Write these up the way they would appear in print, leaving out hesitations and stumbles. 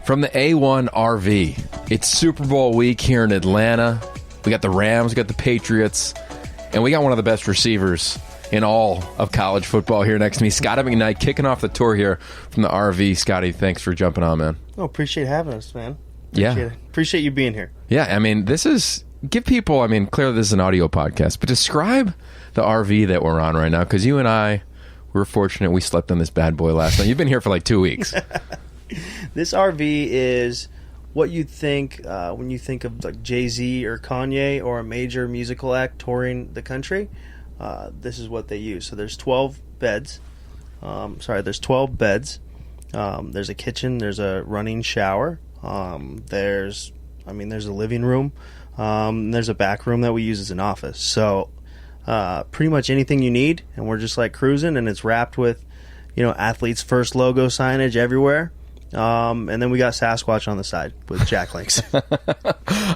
From the A1 RV, it's Super Bowl week here in Atlanta. We got the Rams, we got the Patriots, and we got one of the best receivers in all of college football here next to me. Scotty McKnight kicking off the tour here from the RV. Scotty, thanks for jumping on, man. Oh, appreciate having us, man. Appreciate you being here. Yeah, I mean, give people, clearly this is an audio podcast, but describe the RV that we're on right now, because you and I, we were fortunate we slept on this bad boy last night. You've been here for like 2 weeks. This RV is what you think when you think of like Jay-Z or Kanye or a major musical act touring the country. This is what they use. So there's 12 beds. There's 12 beds. There's a kitchen. There's a running shower. There's a living room. There's a back room that we use as an office. So pretty much anything you need, and we're just like cruising, and it's wrapped with, Athletes First logo signage everywhere. And then we got Sasquatch on the side with jack links.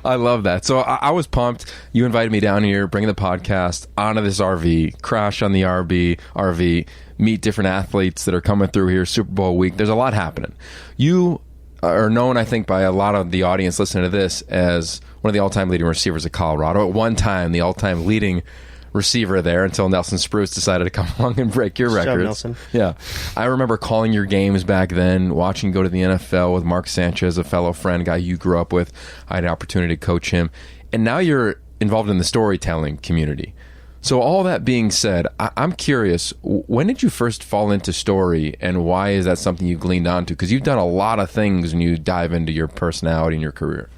I love that. So I was pumped. You invited me down here, bring the podcast onto this RV, crash on the RV, meet different athletes that are coming through here, Super Bowl week. There's a lot happening. You are known, I think, by a lot of the audience listening to this as one of the all-time leading receivers of Colorado. At one time, the all-time leading receiver there until Nelson Spruce decided to come along and break your records. Nelson. Yeah. I remember calling your games back then, watching you go to the NFL with Mark Sanchez, a fellow friend, guy you grew up with. I had an opportunity to coach him. And now you're involved in the storytelling community. So all that being said, I'm curious, when did you first fall into story, and why is that something you gleaned onto? Because you've done a lot of things when you dive into your personality and your career.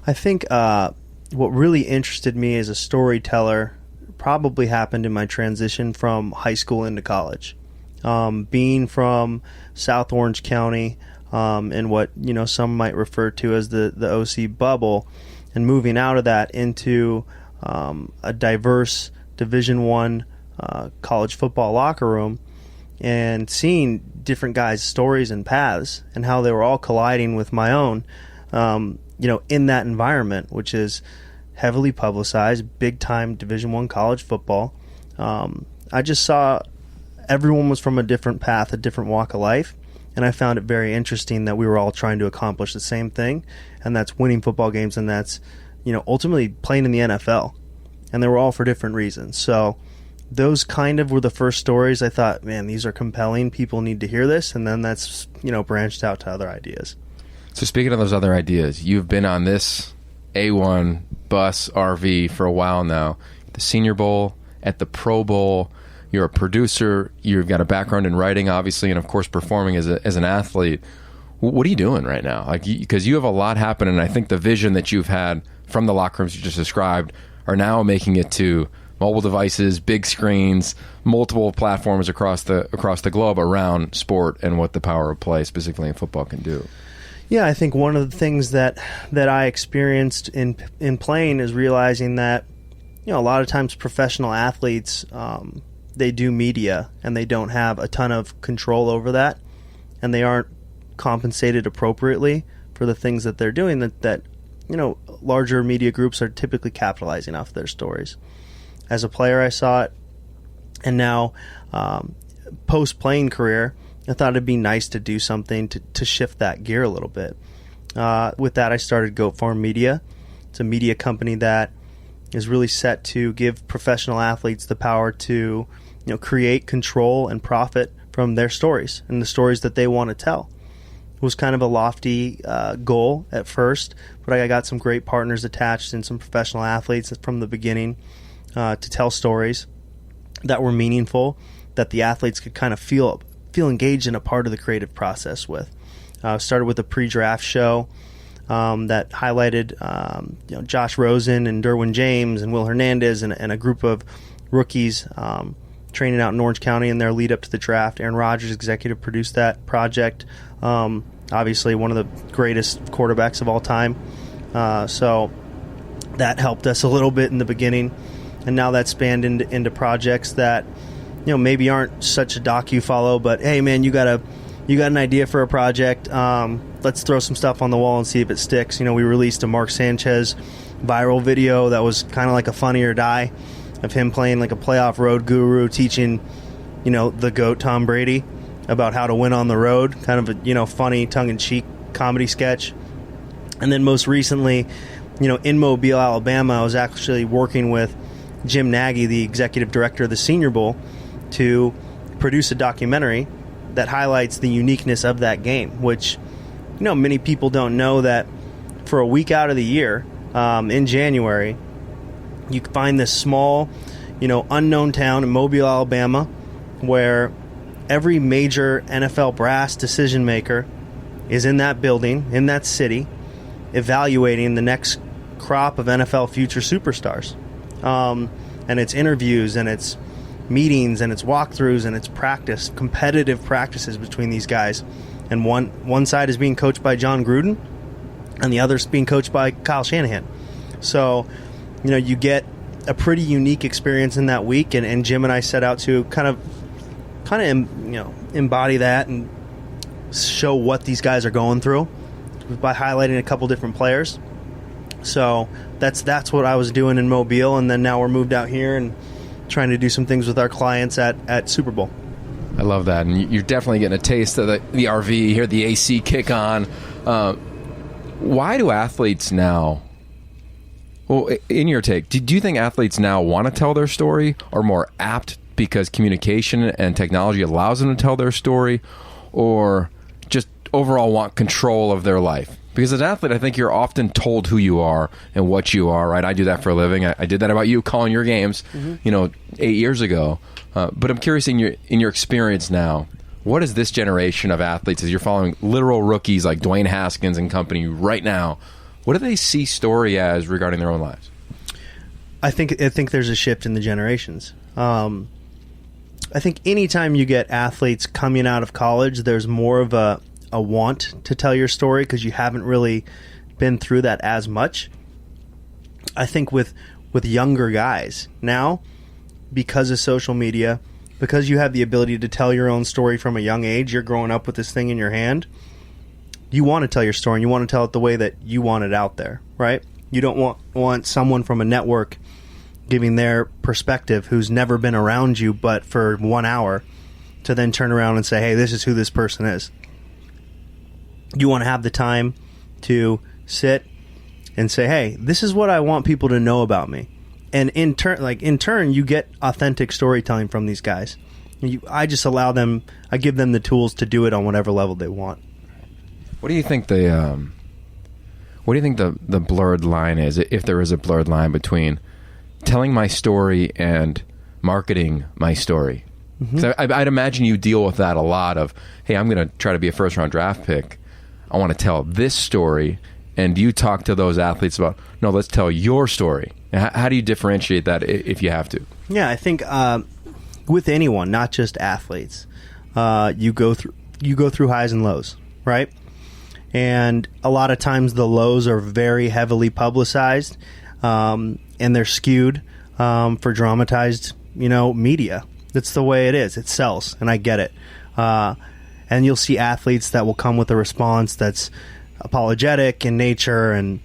I think what really interested me as a storyteller probably happened in my transition from high school into college. Being from South Orange County, and what some might refer to as the OC bubble, and moving out of that into a diverse Division I college football locker room, and seeing different guys' stories and paths and how they were all colliding with my own, in that environment, which is heavily publicized, big-time Division I college football. I just saw everyone was from a different path, a different walk of life, and I found it very interesting that we were all trying to accomplish the same thing, and that's winning football games, and that's, ultimately playing in the NFL. And they were all for different reasons. So those kind of were the first stories I thought, man, these are compelling. People need to hear this, and then that's, branched out to other ideas. So speaking of those other ideas, you've been on this A1 bus RV for a while now. The Senior Bowl, at the Pro Bowl, you're a producer, you've got a background in writing, obviously, and of course performing as an athlete. What are you doing right now? Because you have a lot happening, and I think the vision that you've had from the locker rooms you just described are now making it to mobile devices, big screens, multiple platforms across the globe around sport and what the power of play, specifically in football, can do. Yeah, I think one of the things that I experienced in playing is realizing that, a lot of times professional athletes, they do media and they don't have a ton of control over that, and they aren't compensated appropriately for the things that they're doing that larger media groups are typically capitalizing off their stories. As a player, I saw it, and now post-playing career, I thought it'd be nice to do something to shift that gear a little bit. With that, I started Goat Farm Media. It's a media company that is really set to give professional athletes the power to, create, control, and profit from their stories and the stories that they want to tell. It was kind of a lofty goal at first, but I got some great partners attached and some professional athletes from the beginning to tell stories that were meaningful, that the athletes could kind of feel engaged in a part of the creative process with. Started with a pre-draft show that highlighted Josh Rosen and Derwin James and Will Hernandez and a group of rookies training out in Orange County in their lead up to the draft. Aaron Rodgers executive produced that project. Obviously one of the greatest quarterbacks of all time. So that helped us a little bit in the beginning. And now that's spanned into projects that, maybe aren't such a docu-follow, but hey man, you got an idea for a project. Let's throw some stuff on the wall and see if it sticks. We released a Mark Sanchez viral video that was kind of like a Funny or Die of him playing like a playoff road guru, teaching, the GOAT Tom Brady about how to win on the road, kind of a, funny tongue-in-cheek comedy sketch. And then most recently, in Mobile, Alabama, I was actually working with Jim Nagy, the executive director of the Senior Bowl, to produce a documentary that highlights the uniqueness of that game, which, many people don't know that for a week out of the year, in January, you can find this small, unknown town in Mobile, Alabama, where every major NFL brass decision maker is in that building, in that city, evaluating the next crop of NFL future superstars. And it's interviews, and it's meetings, and it's walkthroughs, and it's practice, competitive practices between these guys. And one side is being coached by John Gruden, and the other is being coached by Kyle Shanahan. So, you get a pretty unique experience in that week, and Jim and I set out to kind of embody that and show what these guys are going through by highlighting a couple different players. So that's what I was doing in Mobile, and then now we're moved out here and trying to do some things with our clients at Super Bowl. I love that, and you're definitely getting a taste of the RV. You hear the AC kick on. Why do athletes now, well, in your take, do you think athletes now want to tell their story, or more apt because communication and technology allows them to tell their story, or just overall want control of their life? Because as an athlete, I think you're often told who you are and what you are, right? I do that for a living. I did that about you calling your games, 8 years ago. But I'm curious, in your experience now, what is this generation of athletes, as you're following literal rookies like Dwayne Haskins and company right now, what do they see story as regarding their own lives? I think there's a shift in the generations. I think anytime you get athletes coming out of college, there's more of a want to tell your story because you haven't really been through that as much. I think with younger guys now, because of social media, because you have the ability to tell your own story from a young age, you're growing up with this thing in your hand, you want to tell your story, and you want to tell it the way that you want it out there, right? You don't want someone from a network giving their perspective who's never been around you but for 1 hour to then turn around and say, hey, this is who this person is. You want to have the time to sit and say, hey, this is what I want people to know about me. And in turn, you get authentic storytelling from these guys. I just allow them, I give them the tools to do it on whatever level they want. What do you think the blurred line is, if there is a blurred line between telling my story and marketing my story? Mm-hmm. I'd imagine you deal with that a lot of, hey, I'm going to try to be a first-round draft pick. I want to tell this story. And you talk to those athletes about, no, let's tell your story. How do you differentiate that if you have to? Yeah, I think with anyone, not just athletes, you go through highs and lows, right? And a lot of times the lows are very heavily publicized, and they're skewed for dramatized, media. That's the way it is. It sells, and I get it. And you'll see athletes that will come with a response that's apologetic in nature,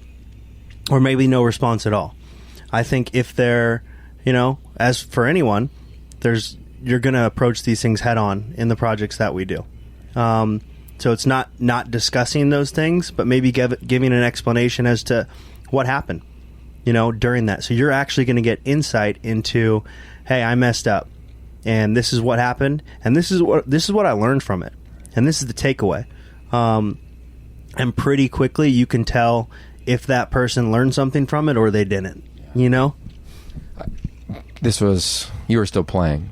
or maybe no response at all. I think if they're, as for anyone, you're going to approach these things head on in the projects that we do. So it's not discussing those things, but maybe giving an explanation as to what happened, during that. So you're actually going to get insight into, hey, I messed up, and this is what happened, and this is what I learned from it, and this is the takeaway. And pretty quickly you can tell if that person learned something from it or they didn't. This was, you were still playing.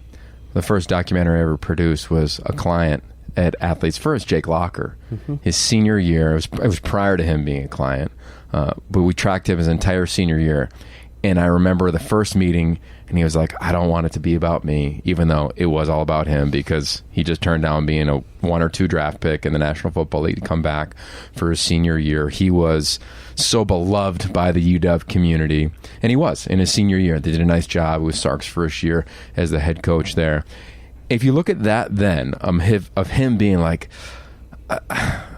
The first documentary I ever produced was a client at Athletes First, Jake Locker. Mm-hmm. His senior year, it was prior to him being a client, but we tracked him his entire senior year. And I remember the first meeting, and he was like, I don't want it to be about me, even though it was all about him, because he just turned down being a 1 or 2 draft pick in the National Football League to come back for his senior year. He was so beloved by the UW community, and he was in his senior year. They did a nice job. It was Sark's first year as the head coach there. If you look at that then, of him being like,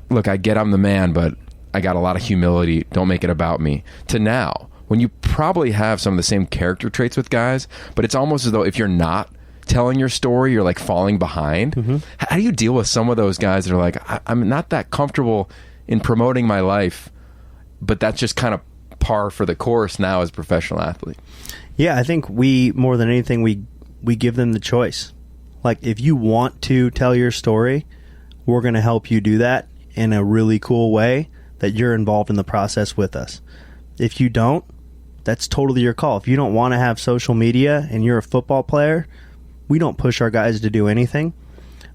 look, I get I'm the man, but I got a lot of humility. Don't make it about me. To now, when you probably have some of the same character traits with guys, but it's almost as though if you're not telling your story, you're like falling behind. How do you deal with some of those guys that are like, I'm not that comfortable in promoting my life, but that's just kind of par for the course now as a professional athlete? Yeah, I think more than anything, we give them the choice. Like, if you want to tell your story, we're going to help you do that in a really cool way that you're involved in the process with us. If you don't, that's totally your call. If you don't want to have social media and you're a football player, we don't push our guys to do anything.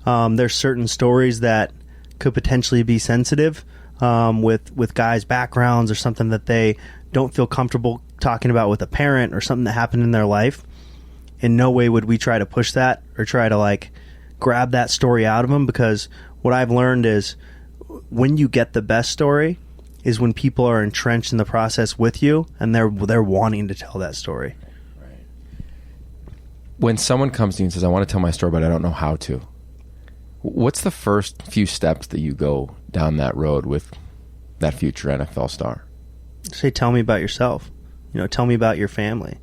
There's certain stories that could potentially be sensitive with guys' backgrounds or something that they don't feel comfortable talking about with a parent or something that happened in their life. In no way would we try to push that or try to like grab that story out of them, because what I've learned is when you get the best story is when people are entrenched in the process with you and they're wanting to tell that story. When someone comes to you and says, I want to tell my story, but I don't know how to, what's the first few steps that you go down that road with that future NFL star? Say, tell me about yourself. Tell me about your family.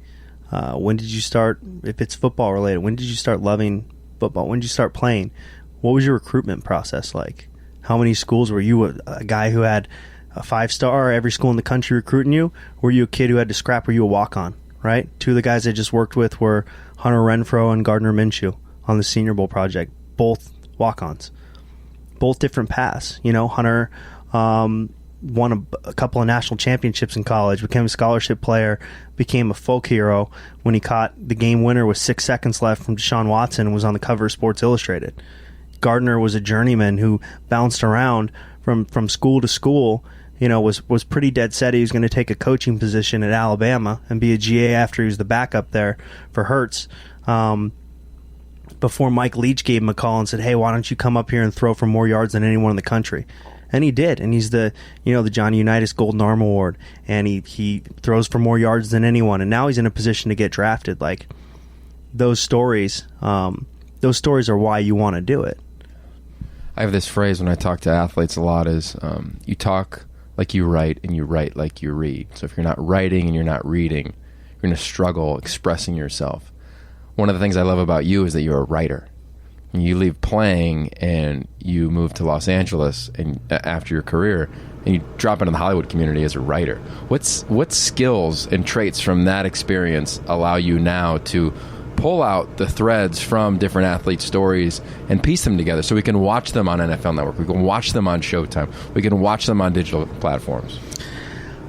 When did you start, if it's football related, when did you start loving football? When did you start playing? What was your recruitment process like? How many schools were you a guy who had a 5-star, every school in the country recruiting you? Or were you a kid who had to scrap? Were you a walk-on, right? Two of the guys I just worked with were Hunter Renfrow and Gardner Minshew on the Senior Bowl project. Both walk-ons. Both different paths. Hunter won a couple of national championships in college, became a scholarship player, became a folk hero when he caught the game winner with 6 seconds left from Deshaun Watson and was on the cover of Sports Illustrated. Gardner was a journeyman who bounced around from school to school, was pretty dead set he was going to take a coaching position at Alabama and be a GA after he was the backup there for Hurts. Before Mike Leach gave him a call and said, hey, why don't you come up here and throw for more yards than anyone in the country? And he did, and he's the Johnny Unitas Golden Arm Award, and he throws for more yards than anyone, and now he's in a position to get drafted. Like, those stories are why you want to do it. I have this phrase when I talk to athletes a lot is, you talk like you write, and you write like you read. So if you're not writing and you're not reading, you're going to struggle expressing yourself. One of the things I love about you is that you're a writer. You leave playing and you move to Los Angeles and after your career, and you drop into the Hollywood community as a writer. What skills and traits from that experience allow you now to pull out the threads from different athlete stories and piece them together so we can watch them on NFL Network, we can watch them on Showtime, we can watch them on digital platforms?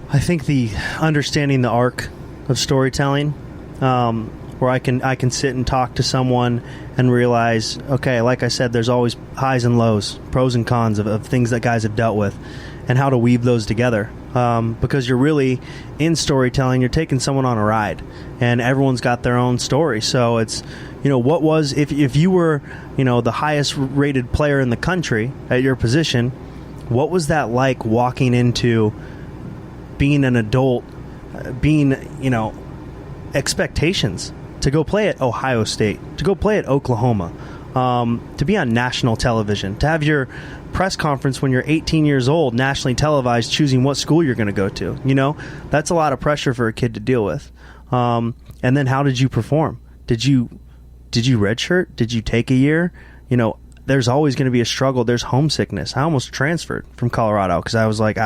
I think the understanding the arc of storytelling, where I can sit and talk to someone and realize, okay, like I said, there's always highs and lows, pros and cons of things that guys have dealt with, and how to weave those together. Because you're really, in storytelling, you're taking someone on a ride, and everyone's got their own story. So it's, what was, if you were, the highest rated player in the country at your position, what was that like walking into being an adult, being, expectations to go play at Ohio State, to go play at Oklahoma, to be on national television, to have your press conference when you're 18 years old, nationally televised, choosing what school you're going to go to. That's a lot of pressure for a kid to deal with. And then how did you perform? Did you redshirt? Did you take a year? There's always going to be a struggle. There's homesickness. I almost transferred from Colorado because I was like,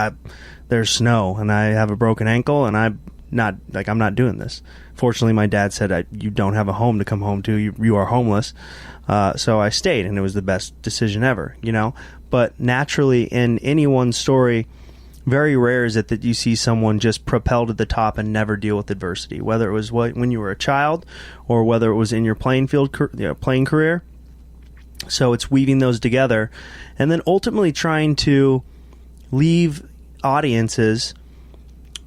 there's snow and I have a broken ankle and I'm not doing this. Fortunately, my dad said, you don't have a home to come home to. You are homeless. So I stayed, and it was the best decision ever, But naturally, in anyone's story, very rare is it that you see someone just propel to the top and never deal with adversity, whether it was when you were a child or whether it was in your playing career. So it's weaving those together and then ultimately trying to leave audiences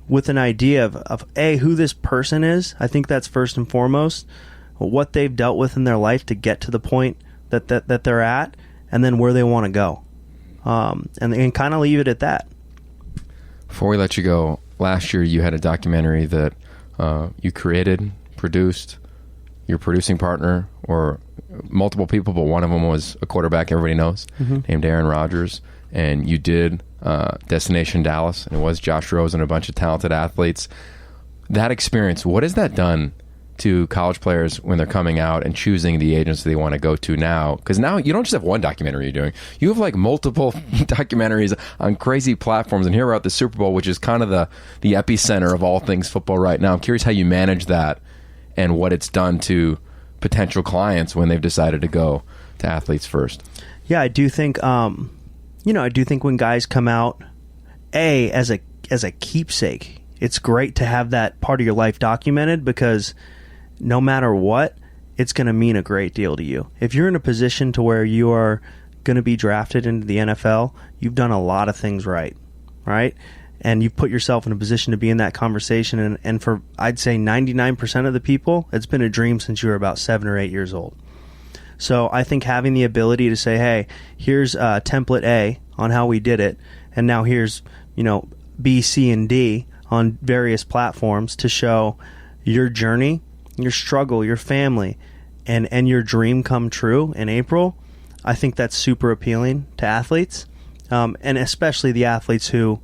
with an idea of who this person is. I think that's first and foremost, what they've dealt with in their life to get to the point that they're at, and then where they want to go, and kind of leave it at that. Before we let you go, last year you had a documentary that you created, produced, your producing partner, or multiple people, but one of them was a quarterback everybody knows, named Aaron Rodgers, and you did Destination Dallas, and it was Josh Rosen and a bunch of talented athletes. that experience, what has that done to college players when they're coming out and choosing the agency they want to go to now? Because now you don't just have one documentary you're doing. You have like multiple documentaries on crazy platforms. And here we're at the Super Bowl, which is kind of the epicenter of all things football right now. I'm curious how you manage that and what it's done to potential clients when they've decided to go to Athletes First. Yeah, I do think, I do think when guys come out, as a keepsake, it's great to have that part of your life documented, because no matter what, it's going to mean a great deal to you. If you're in a position to where you are going to be drafted into the NFL, you've done a lot of things right? And you've put yourself in a position to be in that conversation. And for, I'd say, 99% of the people, it's been a dream since you were about 7 or 8 years old. So I think having the ability to say, hey, here's template A on how we did it, and now here's, B, C, and D on various platforms to show your journey, your struggle, your family, and your dream come true in April. I think that's super appealing to athletes, and especially the athletes who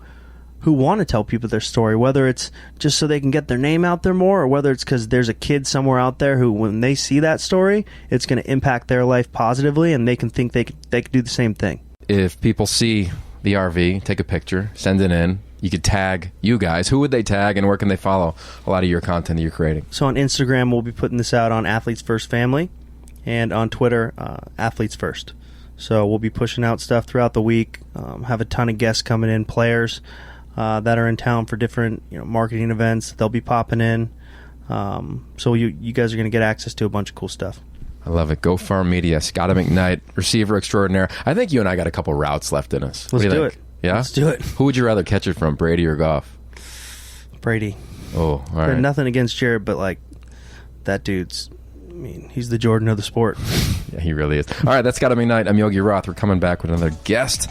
want to tell people their story, whether it's just so they can get their name out there more, or whether it's because there's a kid somewhere out there who, when they see that story, it's going to impact their life positively, and they can think they could do the same thing. If people see the RV, take a picture, send it in, you could tag you guys. Who would they tag, and where can they follow a lot of your content that you're creating? So on Instagram, we'll be putting this out on Athletes First Family, and on Twitter, Athletes First. So we'll be pushing out stuff throughout the week. Have a ton of guests coming in, players that are in town for different marketing events. They'll be popping in. So you guys are going to get access to a bunch of cool stuff. I love it. Go Farm Media, Scotty McKnight, receiver extraordinaire. I think you and I got a couple routes left in us. Let's do it. Yeah? Let's do it. Who would you rather catch it from, Brady or Goff? Brady. Oh, all right. Nothing against Jared, but that dude's, he's the Jordan of the sport. Yeah, he really is. All right, that's Scotty McKnight. I'm Yogi Roth. We're coming back with another guest.